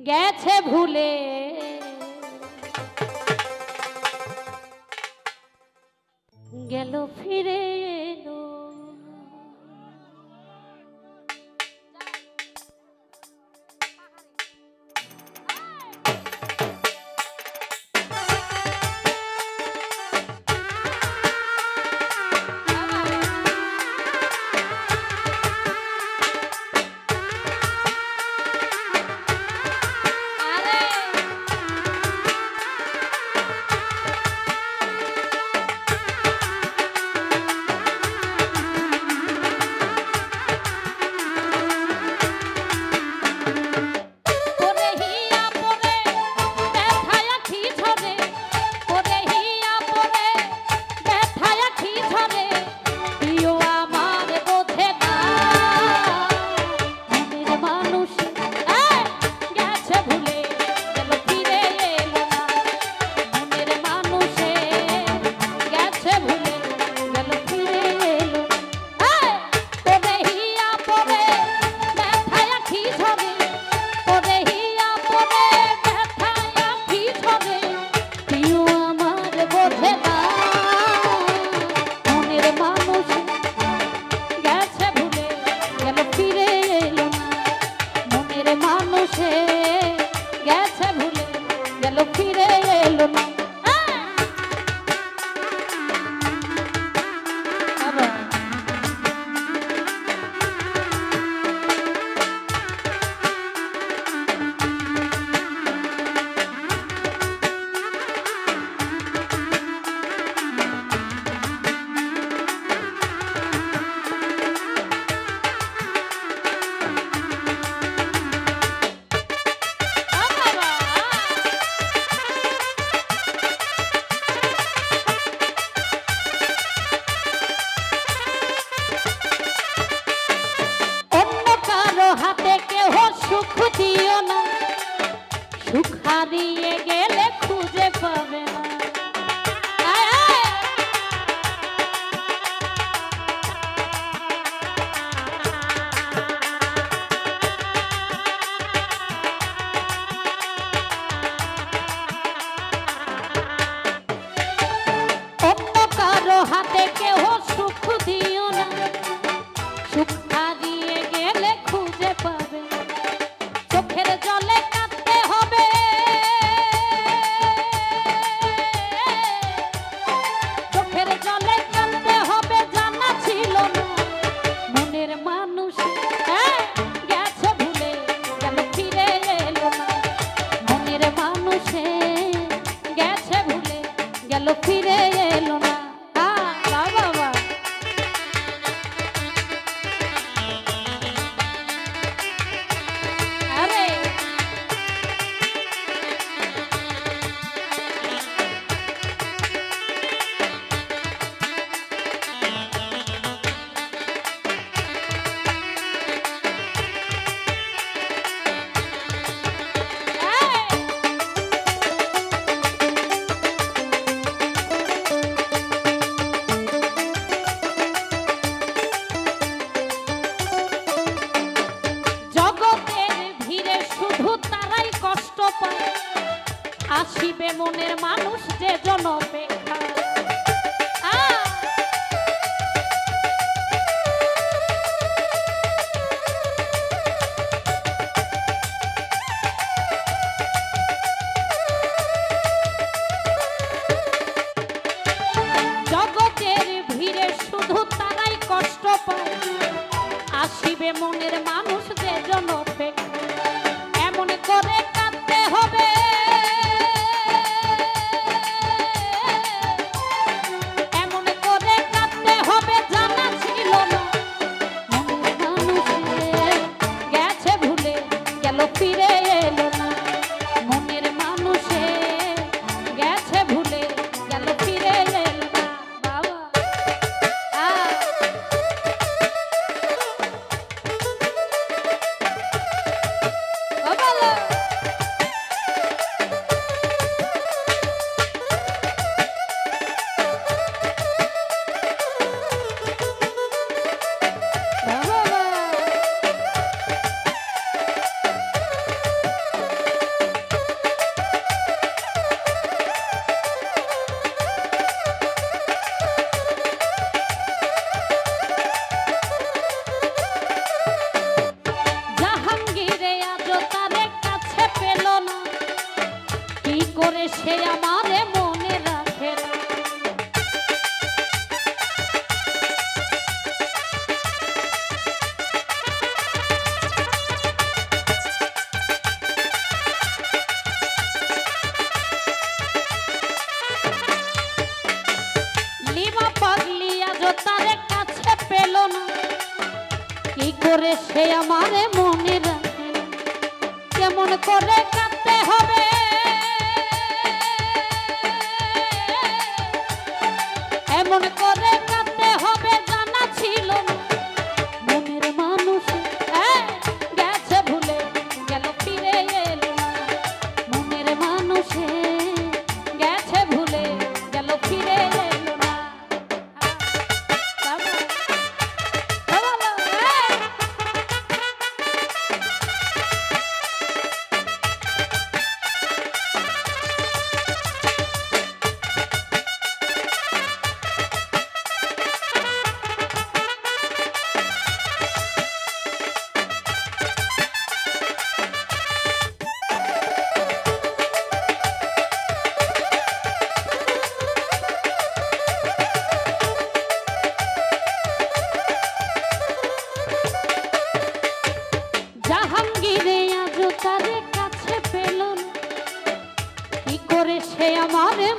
গেছে ভুলে গেল ফিরে এলো সুখ হারিয়ে গেলে খুঁজে পাবে না অন্য কারো হাতে কেহ সুখ দিও না সুখ হারিয়ে গেলে খুঁজে পাবে না চোখের জলে কাঁদতে হবে চোখের জলে কাঁদতে হবে জানা ছিল না মনের মানুষ গেছে ভুলে গেল ফিরে এলো না মনের মানুষে গেছে ভুলে গেল ফিরে এলো না বাবা আসিবে মনের মানুষ যে জন অপেক্ষা জগতের ভিড়ে শুধু তারাই কষ্ট পায় আসিবে মনের মানুষ যে জন অপেক্ষা এমন করে কাঁদতে হবে ফিরে এলো না মনের মানুষে গেছে ভুলে গেল ফিরে এলো না বাবা করে সে আমারে মনে রাখে না, কেমন করে কাঁদতে হবে এমন করে কাঁদতে হবে জানা ছিল না। মনের মানুষ গেছে ভুলে গেল ফিরে এলো না, মনের মানুষে গেছে ভুলে গেল ফিরে এলো না। জাহাঙ্গীরে আজও তারে কাছে পেল না, কি করে সে আমারে